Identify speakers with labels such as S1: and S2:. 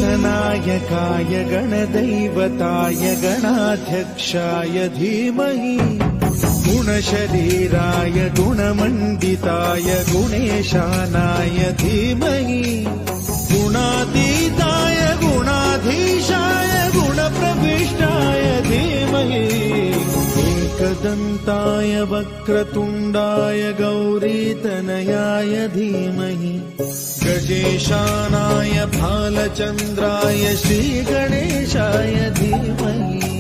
S1: गणनायकाय गणदैवताय गणाध्यक्षाय धीमहि गुणशरीराय गुणमण्डिताय गुणेशानाय धीमहि गुणातीताय गुणाधीशाय गुणप्रविष्टाय धीमहि एकदन्ताय वक्रतुण्डाय गौरीतनयाय धीमहि गजेशानाय भालचन्द्राय श्रीगणेशाय धीमहि